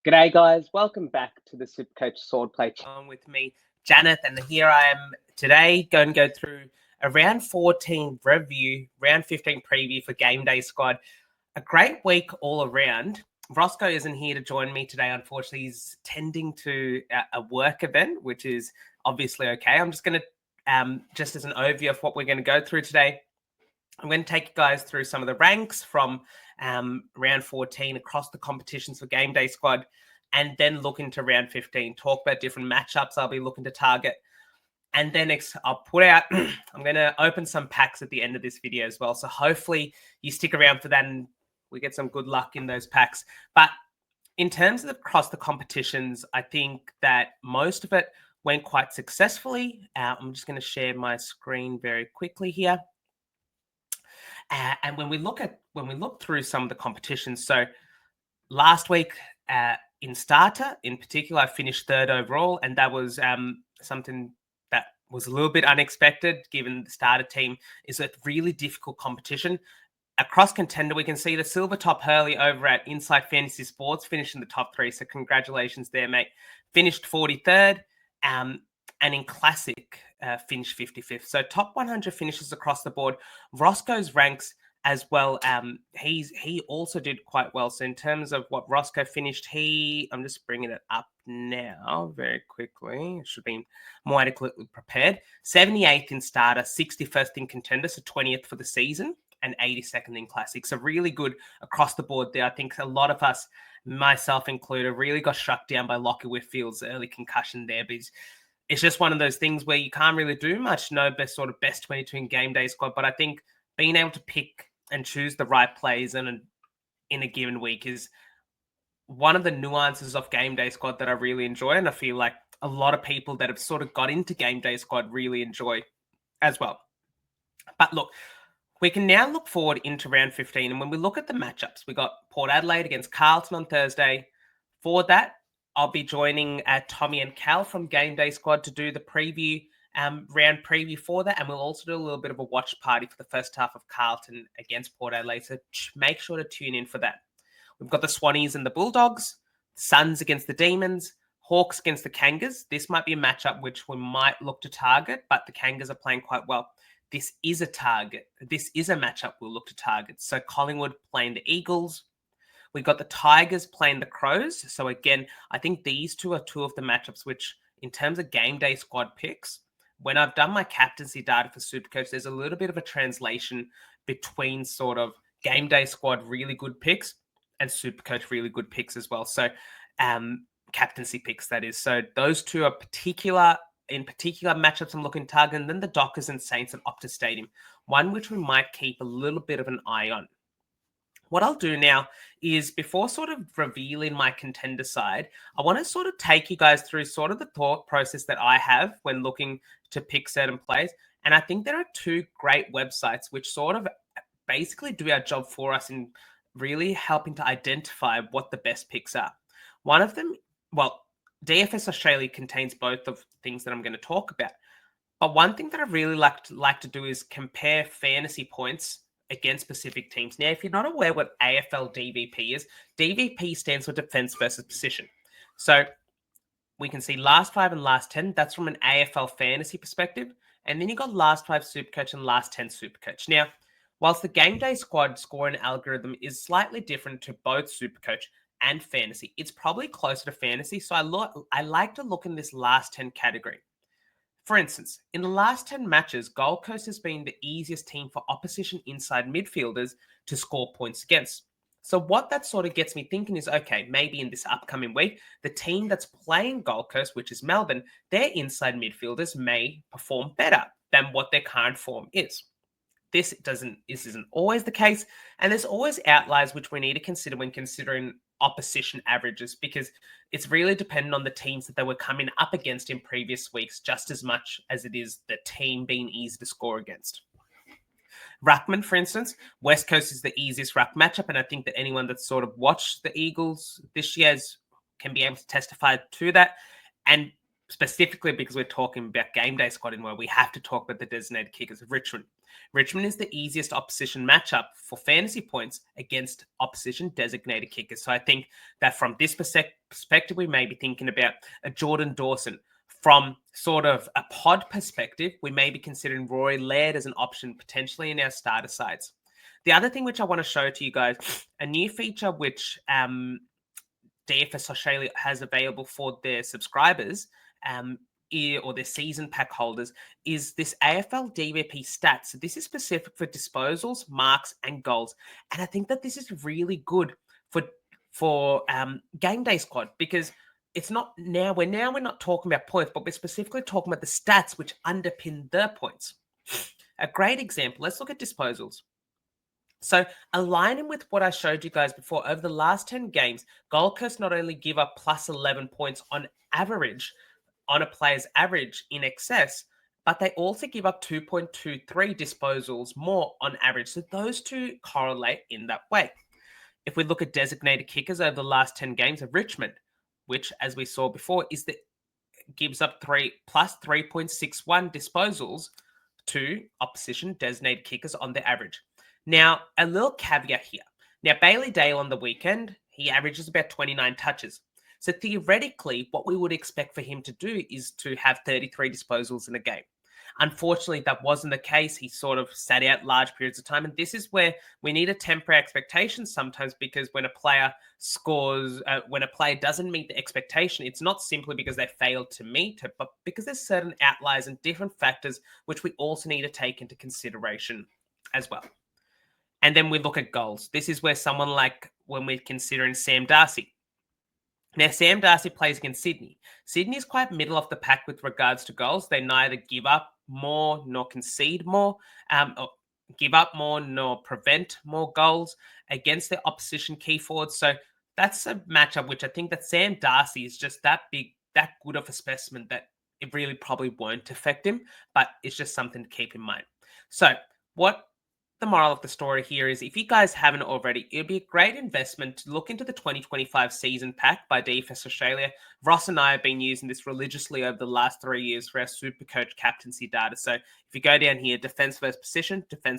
G'day guys, welcome back to the Supercoach Swordplay channel with me, Janath, and here I am today going to go through a round 14 review, round 15 preview for GameDay squad. A great week all around. Rossco isn't here to join me today, unfortunately. He's tending to a work event, which is obviously okay. I'm just going to, just as an overview of what we're going to go through today, I'm going to take you guys through some of the ranks from round 14 across the competitions for GameDay squad, and then look into round 15, talk about different matchups I'll be looking to target. And then I'll put out, I'm going to open some packs at the end of this video as well. So hopefully you stick around for that and we get some good luck in those packs. But in terms of across the competitions, I think that most of it went quite successfully. I'm just going to share my screen very quickly here. And when we look through some of the competitions, so last week in starter in particular, I finished third overall, and that was something that was a little bit unexpected given the starter team is a really difficult competition. Across contender, we can see the Silver Top Hurley over at Inside Fantasy Sports finishing the top 3. So congratulations there, mate. Finished 43rd. And in Classic, finished 55th. So top 100 finishes across the board. Rossco's ranks as well. He also did quite well. So in terms of what Rossco finished, I'm just bringing it up now very quickly. It should be more adequately prepared. 78th in starter, 61st in contender, so 20th for the season, and 82nd in Classic. So really good across the board there. I think a lot of us, myself included, really got struck down by Lockie Whitfield's early concussion there, because it's just one of those things where you can't really do much. No best 22 in GameDay squad, but I think being able to pick and choose the right plays in a given week is one of the nuances of GameDay squad that I really enjoy, and I feel like a lot of people that have sort of got into GameDay squad really enjoy as well. But look, we can now look forward into round 15, and when we look at the matchups, we got Port Adelaide against Carlton on Thursday. For that, I'll be joining Tommy and Cal from GameDay squad to do the preview, round preview for that. And we'll also do a little bit of a watch party for the first half of Carlton against Port Adelaide. So make sure to tune in for that. We've got the Swannies and the Bulldogs, Suns against the Demons, Hawks against the Kangas. This might be a matchup which we might look to target, but the Kangas are playing quite well. This is a target. This is a matchup we'll look to target. So Collingwood playing the Eagles. We got the Tigers playing the Crows. So again, I think these two are two of the matchups which, in terms of GameDay squad picks, when I've done my captaincy data for Supercoach, there's a little bit of a translation between sort of GameDay squad really good picks and Supercoach really good picks as well. So captaincy picks, that is. So those two are in particular matchups I'm looking to target. And then the Dockers and Saints at Optus Stadium, one which we might keep a little bit of an eye on. What I'll do now is, before sort of revealing my contender side, I want to sort of take you guys through sort of the thought process that I have when looking to pick certain plays. And I think there are two great websites which sort of basically do our job for us in really helping to identify what the best picks are. One of them, well, DFS Australia contains both of things that I'm going to talk about. But one thing that I really like to do is compare fantasy points against specific teams. Now, if you're not aware what AFL DVP is, DVP stands for defense versus position. So we can see last 5 and last 10. That's from an AFL fantasy perspective. And then you got last 5 Supercoach and last 10 Supercoach. Now, whilst the GameDay squad scoring algorithm is slightly different to both Supercoach and fantasy, it's probably closer to fantasy. So I like to look in this last 10 category. For instance, in the last 10 matches, Gold Coast has been the easiest team for opposition inside midfielders to score points against. So what that sort of gets me thinking is, okay, maybe in this upcoming week, the team that's playing Gold Coast, which is Melbourne, their inside midfielders may perform better than what their current form is. This isn't always the case, and there's always outliers which we need to consider when considering opposition averages, because it's really dependent on the teams that they were coming up against in previous weeks, just as much as it is the team being easy to score against. Ruckman, for instance, West Coast is the easiest ruck matchup, and I think that anyone that's sort of watched the Eagles this year can be able to testify to that. And specifically because we're talking about GameDay squad, in where we have to talk about the designated kickers of Richmond. Richmond is the easiest opposition matchup for fantasy points against opposition designated kickers. So I think that from this perspective, we may be thinking about a Jordan Dawson. From sort of a pod perspective, we may be considering Rory Laird as an option potentially in our starter sides. The other thing which I want to show to you guys, a new feature which DFS Australia has available for their subscribers or their season pack holders is this AFL DVP stats. So this is specific for disposals, marks, and goals. And I think that this is really good for Game Day squad because it's not now. We're not talking about points, but we're specifically talking about the stats which underpin their points. A great example. Let's look at disposals. So aligning with what I showed you guys before, over the last 10 games, Gold Coast not only give up plus 11 points on average, on a player's average in excess, but they also give up 2.23 disposals more on average. So those two correlate in that way. If we look at designated kickers over the last 10 games of Richmond, which, as we saw before, gives up plus 3.61 disposals to opposition designated kickers on the average. Now, a little caveat here. Now, Bailey Dale on the weekend, he averages about 29 touches. So theoretically, what we would expect for him to do is to have 33 disposals in a game. Unfortunately, that wasn't the case. He sort of sat out large periods of time. And this is where we need to temper expectations sometimes, because when a player when a player doesn't meet the expectation, it's not simply because they failed to meet it, but because there's certain outliers and different factors which we also need to take into consideration as well. And then we look at goals. This is where someone like when we're considering Sam Darcy. Now, Sam Darcy plays against Sydney. Sydney is quite middle of the pack with regards to goals. They neither give up more nor concede more, or give up more nor prevent more goals against their opposition key forwards. So that's a matchup which I think that Sam Darcy is just that big, that good of a specimen that it really probably won't affect him, but it's just something to keep in mind. So what the moral of the story here is, if you guys haven't already, it'd be a great investment to look into the 2025 season pack by DFS Australia. Ross and I have been using this religiously over the last 3 years for our Supercoach captaincy data. So if you go down here, defense first position, and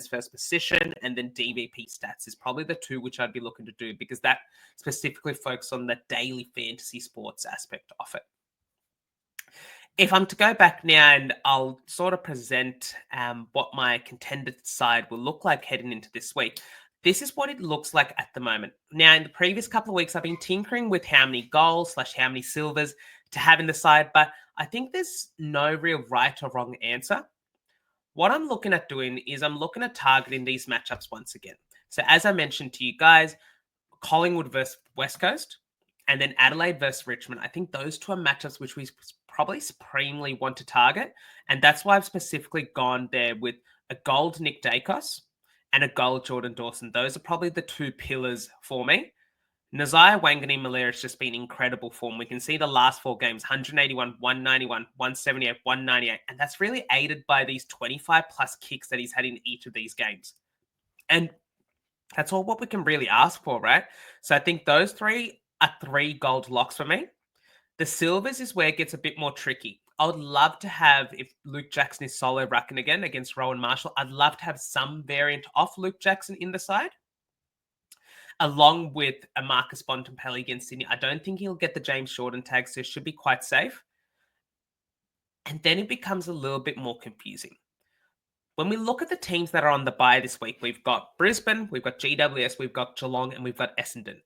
then DVP stats is probably the two which I'd be looking to do, because that specifically focuses on the daily fantasy sports aspect of it. If I'm to go back now and I'll sort of present what my contender side will look like heading into this week, this is what it looks like at the moment. Now, in the previous couple of weeks, I've been tinkering with how many goals / how many silvers to have in the side, but I think there's no real right or wrong answer. What I'm looking at doing is I'm looking at targeting these matchups once again. So as I mentioned to you guys, Collingwood versus West Coast, and then Adelaide versus Richmond. I think those two are matchups which we probably supremely want to target. And that's why I've specifically gone there with a gold Nick Dacos and a gold Jordan Dawson. Those are probably the two pillars for me. Nazaya Wanganeen-Malera has just been incredible form. We can see the last 4 games, 181, 191, 178, 198. And that's really aided by these 25 plus kicks that he's had in each of these games. And that's all what we can really ask for, right? So I think those three are 3 gold locks for me. The silvers is where it gets a bit more tricky. I would love to have, if Luke Jackson is solo rucking again against Rowan Marshall, I'd love to have some variant off Luke Jackson in the side, along with a Marcus Bontempelli against Sydney. I don't think he'll get the James Jordan tag, so it should be quite safe. And then it becomes a little bit more confusing. When we look at the teams that are on the bye this week, we've got Brisbane, we've got GWS, we've got Geelong, and we've got Essendon.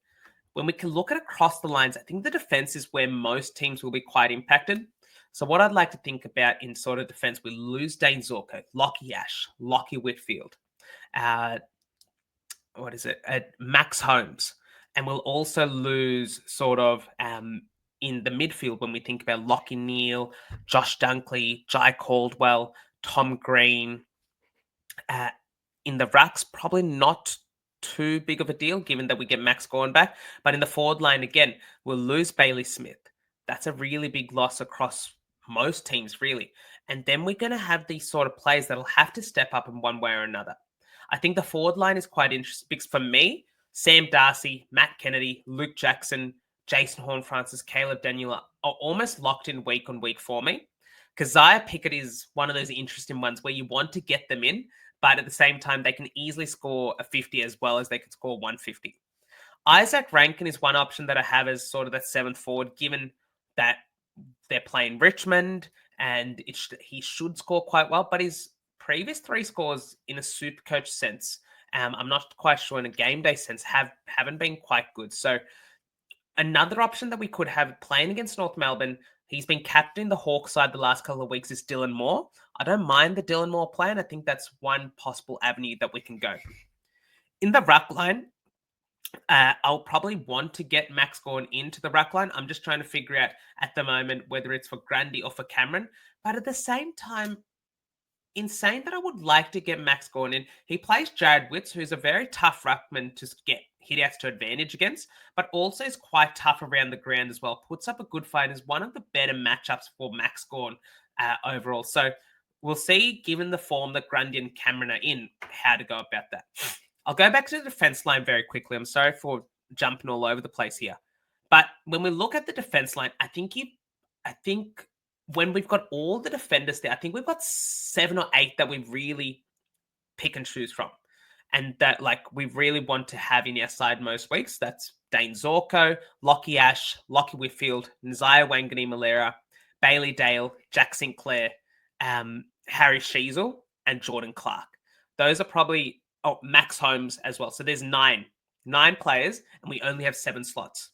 When we can look at across the lines, I think the defense is where most teams will be quite impacted. So what I'd like to think about in sort of defense, we lose Dane Zorko, Lockie Ash, Lockie Whitfield, Max Holmes. And we'll also lose sort of in the midfield when we think about Lockie Neal, Josh Dunkley, Jai Caldwell, Tom Green. In the rucks, probably not too big of a deal given that we get Max Gawn back. But in the forward line, again, we'll lose Bailey Smith. That's a really big loss across most teams, really. And then we're going to have these sort of players that'll have to step up in one way or another. I think the forward line is quite interesting because for me, Sam Darcy, Matt Kennedy, Luke Jackson, Jason Horne-Francis, Caleb Daniel are almost locked in week on week for me. Keziah Pickett is one of those interesting ones where you want to get them in, but at the same time, they can easily score a 50 as well as they can score 150. Isaac Rankin is one option that I have as sort of that 7th forward, given that they're playing Richmond and he should score quite well, but his previous 3 scores in a Supercoach sense, I'm not quite sure in a game day sense, haven't been quite good. So another option that we could have playing against North Melbourne, he's been captaining the Hawk side the last couple of weeks, is Dylan Moore. I don't mind the Dylan Moore plan. I think that's one possible avenue that we can go. In the ruck line, I'll probably want to get Max Gawn into the ruck line. I'm just trying to figure out at the moment whether it's for Grundy or for Cameron. But at the same time, in saying that I would like to get Max Gawn in, he plays Jared Witts, who's a very tough ruckman to get hit-outs to advantage against, but also is quite tough around the ground as well. Puts up a good fight and is one of the better matchups for Max Gawn overall. So we'll see, given the form that Grundy and Cameron are in, how to go about that. I'll go back to the defense line very quickly. I'm sorry for jumping all over the place here. But when we look at the defense line, I think when we've got all the defenders there, I think we've got 7 or 8 that we really pick and choose from. And that we really want to have in our side most weeks. That's Dane Zorko, Lockie Ash, Lockie Whitfield, Nzia Wangani-Malera, Bailey Dale, Jack Sinclair, Harry Sheasel, and Jordan Clark. Those are probably... Oh, Max Holmes as well. So there's 9 players, and we only have 7 slots.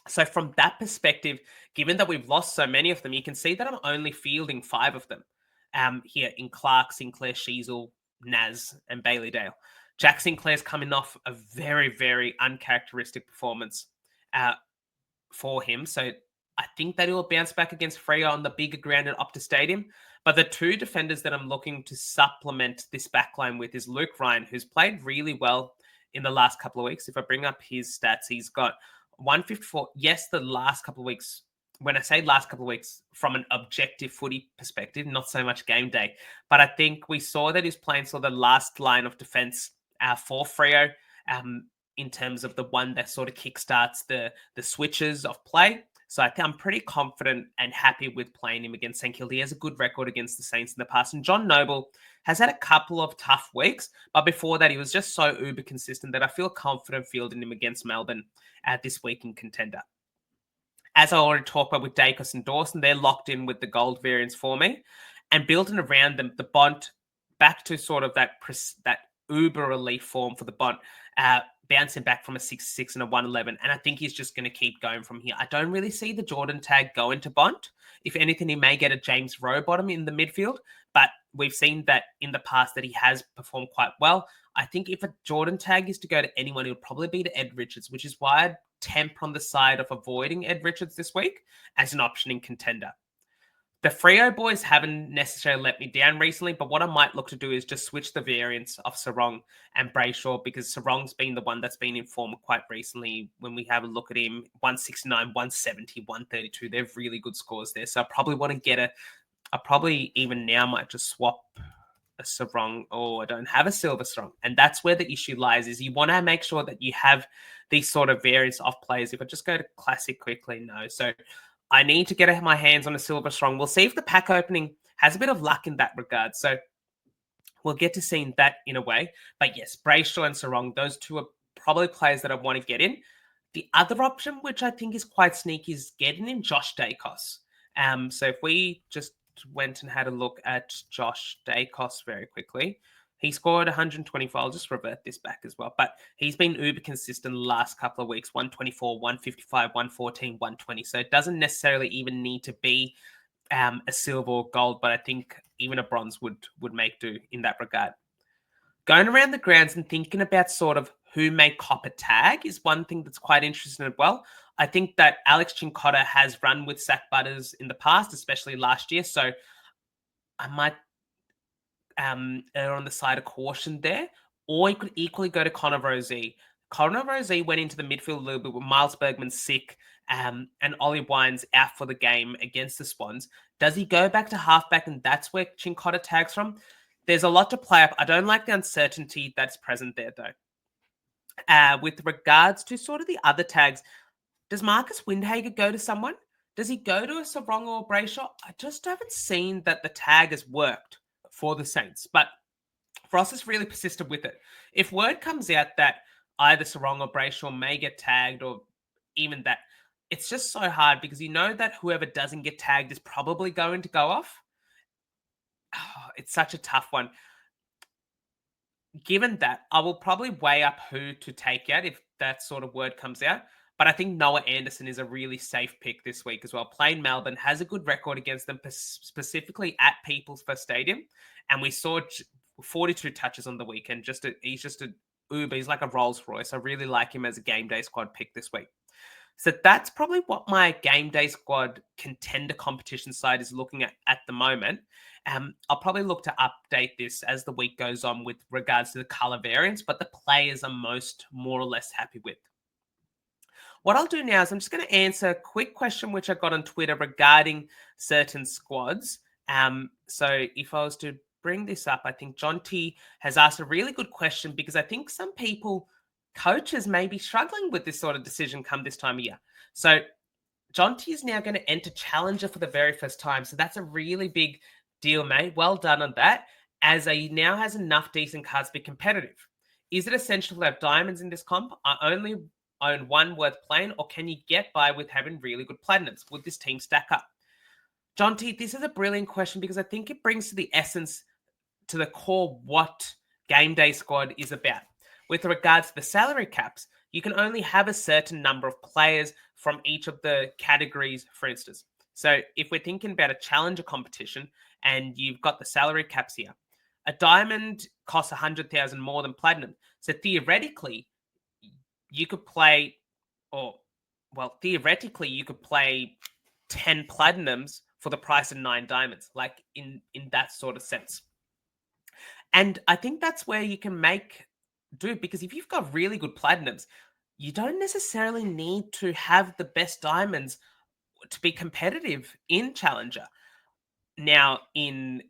So from that perspective, given that we've lost so many of them, you can see that I'm only fielding 5 of them here in Clark, Sinclair, Sheasel, Naz, and Bailey Dale. Jack Sinclair's coming off a very, very uncharacteristic performance for him. So I think that he'll bounce back against Freo on the bigger ground at Optus Stadium. But the 2 defenders that I'm looking to supplement this backline with is Luke Ryan, who's played really well in the last couple of weeks. If I bring up his stats, he's got 154. Yes, the last couple of weeks, when I say last couple of weeks, from an objective footy perspective, not so much game day. But I think we saw that he's playing sort of the last line of defense for Freo in terms of the one that sort of kickstarts the switches of play. So I'm pretty confident and happy with playing him against St Kilda. He has a good record against the Saints in the past. And John Noble has had a couple of tough weeks, but before that, he was just so uber consistent that I feel confident fielding him against Melbourne at this week in contender. As I already talked about with Dacos and Dawson, they're locked in with the gold variants for me. And building around them, the Bont, back to sort of that uber relief form for the Bont, bouncing back from a 6-6 and a 1-11. And I think he's just going to keep going from here. I don't really see the Jordan tag going to Bont. If anything, he may get a James Rowbottom in the midfield, but we've seen that in the past that he has performed quite well. I think if a Jordan tag is to go to anyone, it would probably be to Ed Richards, which is why I'd temper on the side of avoiding Ed Richards this week as an option in contender. The Freo boys haven't necessarily let me down recently, but what I might look to do is just switch the variants of Sarong and Brayshaw, because Sarong's been the one that's been in form quite recently. When we have a look at him, 169, 170, 132, they're really good scores there. So I probably want to get I probably even now might just swap a Sarong, or I don't have a Silver Sarong. And that's where the issue lies, is you want to make sure that you have these sort of variants of players. If I just go to Classic quickly, no. So I need to get my hands on a Silver Strong. We'll see if the pack opening has a bit of luck in that regard. So we'll get to seeing that in a way. But yes, Brayshaw and Sarong, those 2 are probably players that I want to get in. The other option, which I think is quite sneaky, is getting in Josh Dacos. So if we just went and had a look at Josh Dacos very quickly, he scored 124. I'll just revert this back as well. But he's been uber consistent the last couple of weeks, 124, 155, 114, 120. So it doesn't necessarily even need to be a silver or gold, but I think even a bronze would make do in that regard. Going around the grounds and thinking about sort of who may cop a tag is one thing that's quite interesting as well. I think that Alex Chincotta has run with Sack Butters in the past, especially last year. So I might err on the side of caution there, or you could equally go to Connor Rosey. Connor Rosey went into the midfield a little bit with Miles Bergman sick and Ollie Wines out for the game against the Swans. Does he go back to halfback, and that's where Chincotta tags from? There's a lot to play up. I don't like the uncertainty that's present there, though. With regards to sort of the other tags, does Marcus Windhager go to someone? Does he go to a Sarong or Brayshaw? I just haven't seen that the tag has worked for the Saints. But Ross is really persistent with it. If word comes out that either Sarong or Brayshaw may get tagged, or even that, it's just so hard because you know that whoever doesn't get tagged is probably going to go off. Oh, it's such a tough one. Given that, I will probably weigh up who to take out if that sort of word comes out. But I think Noah Anderson is a really safe pick this week as well. Playing Melbourne, has a good record against them, specifically at People's First Stadium. And we saw 42 touches on the weekend. He's just a uber. He's like a Rolls Royce. I really like him as a game day squad pick this week. So that's probably what my game day squad contender competition side is looking at the moment. I'll probably look to update this as the week goes on with regards to the color variants, but the players I'm more or less happy with. What I'll do now is I'm just going to answer a quick question which I got on Twitter regarding certain squads. So if I was to bring this up, I think John T has asked a really good question because I think some coaches may be struggling with this sort of decision come this time of year. So John T is now going to enter Challenger for the very first time. So that's a really big deal, mate. Well done on that, as he now has enough decent cards to be competitive. Is it essential to have diamonds in this comp? I only own one worth playing, or can you get by with having really good platinums? Would this team stack up? John T, this is a brilliant question because I think it brings to the essence, to the core, what Game Day Squad is about. With regards to the salary caps, you can only have a certain number of players from each of the categories, for instance. So if we're thinking about a challenger competition and you've got the salary caps here, a diamond costs 100,000 more than platinum. So theoretically, you could play, theoretically, you could play 10 platinums for the price of 9 diamonds, like in that sort of sense. And I think that's where you can do, because if you've got really good platinums, you don't necessarily need to have the best diamonds to be competitive in Challenger. Now, in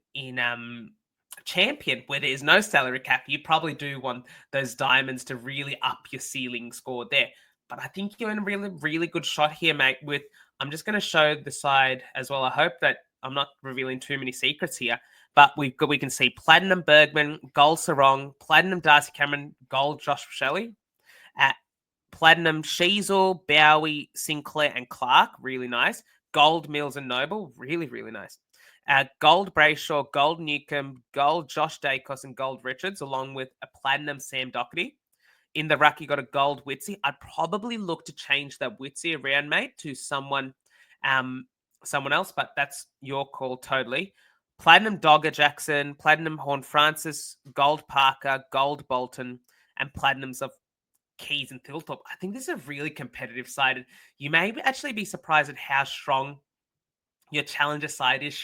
Champion, where there's no salary cap, you probably do want those diamonds to really up your ceiling score there. But I think you're in a really, really good shot here, mate. I'm just going to show the side as well. I hope that I'm not revealing too many secrets here. But we can see Platinum Bergman, Gold Sarong, Platinum Darcy Cameron, Gold Josh Shelley, Platinum Sheasel, Bowie, Sinclair, and Clark, really nice. Gold Mills and Noble, really, really nice. Gold Brayshaw, Gold Newcomb, Gold Josh Dacos, and Gold Richards, along with a Platinum Sam Doherty. In the ruck, you got a Gold Witsy. I'd probably look to change that Witsy around, mate, to someone else, but that's your call totally. Platinum Dogger Jackson, Platinum Horn Francis, Gold Parker, Gold Bolton, and Platinums of Keys and Thilthorpe. I think this is a really competitive side. You may actually be surprised at how strong your challenger side is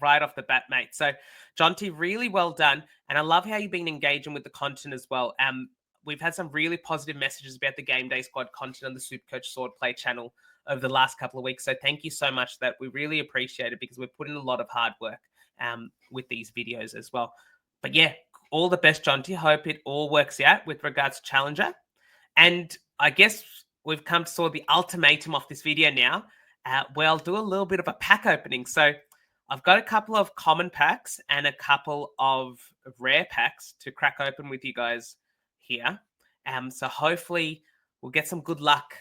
right off the bat, mate. So, John T, really well done. And I love how you've been engaging with the content as well. We've had some really positive messages about the Game Day Squad content on the Supercoach Swordplay channel over the last couple of weeks. So thank you so much. That we really appreciate it, because we've put in a lot of hard work with these videos as well. But yeah, all the best, John T. Hope it all works out with regards to Challenger. And I guess we've come to sort of the ultimatum of this video now. I'll do a little bit of a pack opening. So I've got a couple of common packs and a couple of rare packs to crack open with you guys here. So hopefully we'll get some good luck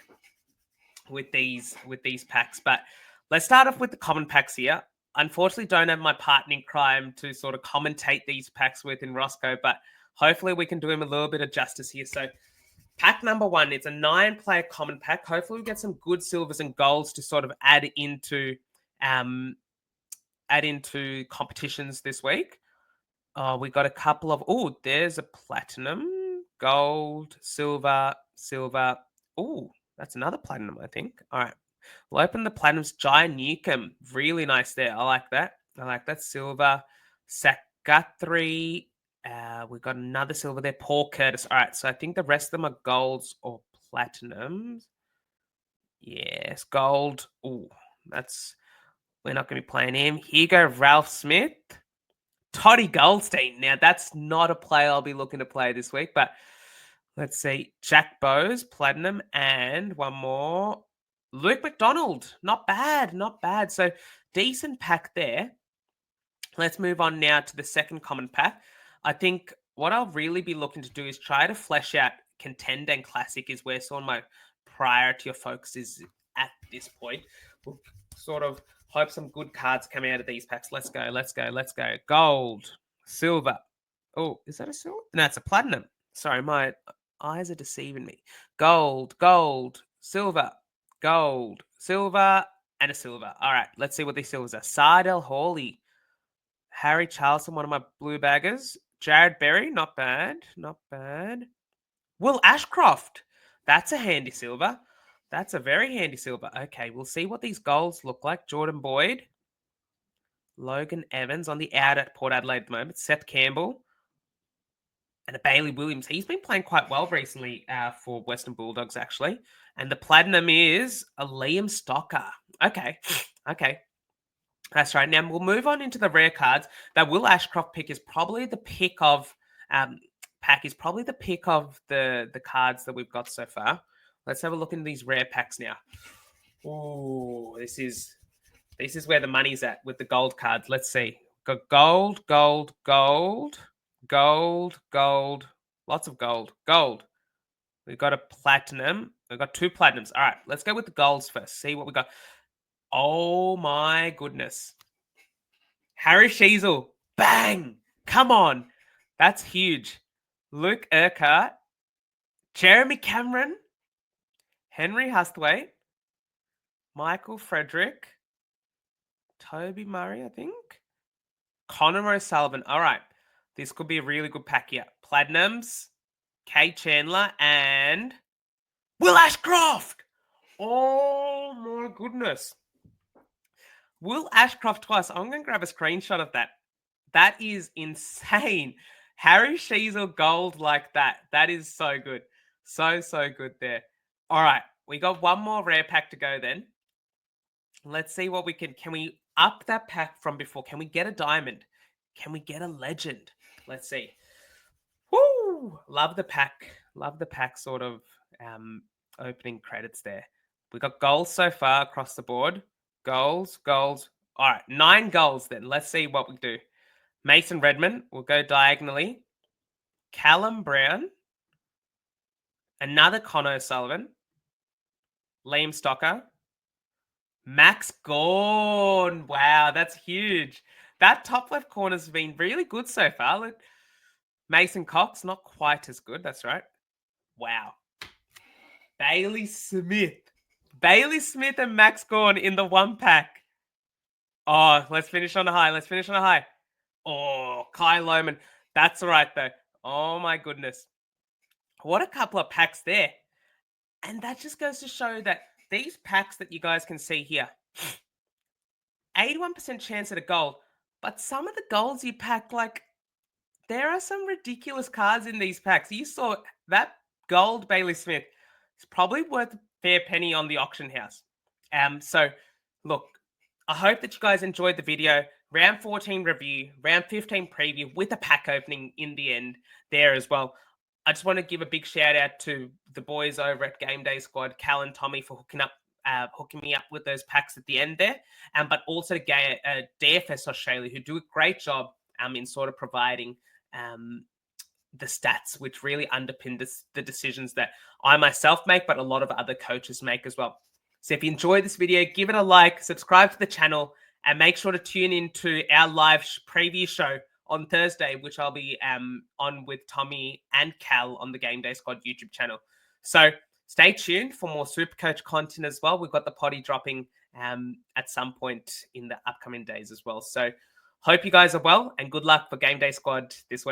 with these packs. But let's start off with the common packs here. Unfortunately, don't have my partner in crime to sort of commentate these packs with in Rossco, but hopefully we can do him a little bit of justice here. So pack number 1, it's a 9-player common pack. Hopefully we get some good silvers and golds to sort of add into competitions this week. We got a couple of, there's a platinum, gold, silver. That's another platinum, I think. All right. We'll open the platinums. Giant Newcomb, really nice there. I like that. Silver. Sakathri. We've got another silver there. Paul Curtis. All right. So I think the rest of them are golds or platinums. Yes, gold. We're not going to be playing him. Here you go, Ralph Smith. Toddy Goldstein. Now, that's not a player I'll be looking to play this week, but let's see. Jack Bowes, platinum, and one more. Luke McDonald. Not bad. So, decent pack there. Let's move on now to the second common pack. I think what I'll really be looking to do is try to flesh out Contend and Classic is where sort of my priority of focus is at this point. We'll sort of hope some good cards come out of these packs. Let's go, let's go, let's go. Gold, silver. Oh, is that a silver? No, it's a platinum. Sorry, my eyes are deceiving me. Gold, gold, silver, gold, silver, and a silver. All right, let's see what these silvers are. Sardell Hawley, Harry Charlson, one of my blue baggers. Jared Berry, not bad, not bad. Will Ashcroft, that's a handy silver. That's a very handy silver. Okay, we'll see what these golds look like. Jordan Boyd, Logan Evans on the out at Port Adelaide at the moment. Seth Campbell, and a Bailey Williams. He's been playing quite well recently for Western Bulldogs, actually. And the platinum is a Liam Stocker. Okay, okay. That's right. Now we'll move on into the rare cards. That Will Ashcroft pick is probably the pick of pack is probably the pick of the cards that we've got so far. Let's have a look in these rare packs now. Oh, this is where the money's at with the gold cards. Let's see. Got gold, gold, gold, gold, gold, lots of gold, gold. We've got a platinum. We've got 2 platinums. All right, let's go with the golds first. See what we got. Oh my goodness. Harry Sheasel. Bang. Come on. That's huge. Luke Urquhart. Jeremy Cameron. Henry Hustwaite. Michael Frederick. Toby Murray, I think. Connor O'Sullivan. All right. This could be a really good pack here. Platinums. Kate Chandler. And Will Ashcroft. Oh my goodness. Will Ashcroft twice. I'm going to grab a screenshot of that. That is insane. Harry Sheasel gold like that. That is so good. So good there. All right. We got one more rare pack to go then. Let's see what we can we up that pack from before? Can we get a diamond? Can we get a legend? Let's see. Woo! Love the pack. Love the pack sort of opening credits there. We got goals so far across the board. Goals. All right, 9 goals then. Let's see what we do. Mason Redmond will go diagonally. Callum Brown. Another Connor O'Sullivan. Liam Stocker. Max Gawn. Wow, that's huge. That top left corner's been really good so far. Look, Mason Cox, not quite as good. That's right. Wow. Bailey Smith. Bailey Smith and Max Gawn in the 1 pack. Oh, let's finish on a high. Oh, Kai Lohman. That's all right, though. Oh, my goodness. What a couple of packs there. And that just goes to show that these packs that you guys can see here, 81% chance at a gold. But some of the golds you pack, like, there are some ridiculous cards in these packs. You saw that gold Bailey Smith. It's probably worth a fair penny on the auction house. So, look, I hope that you guys enjoyed the video. Round 14 review, round 15 preview with a pack opening in the end there as well. I just want to give a big shout out to the boys over at GameDay Squad, Cal and Tommy, for hooking me up with those packs at the end there. But also DFS Australia, who do a great job in sort of providing the stats, which really underpin the decisions that I myself make, but a lot of other coaches make as well. So if you enjoyed this video, give it a like, subscribe to the channel, and make sure to tune into our live preview show on Thursday, which I'll be on with Tommy and Cal on the GameDay Squad YouTube channel. So stay tuned for more Supercoach content as well. We've got the potty dropping at some point in the upcoming days as well. So hope you guys are well, and good luck for GameDay Squad this week.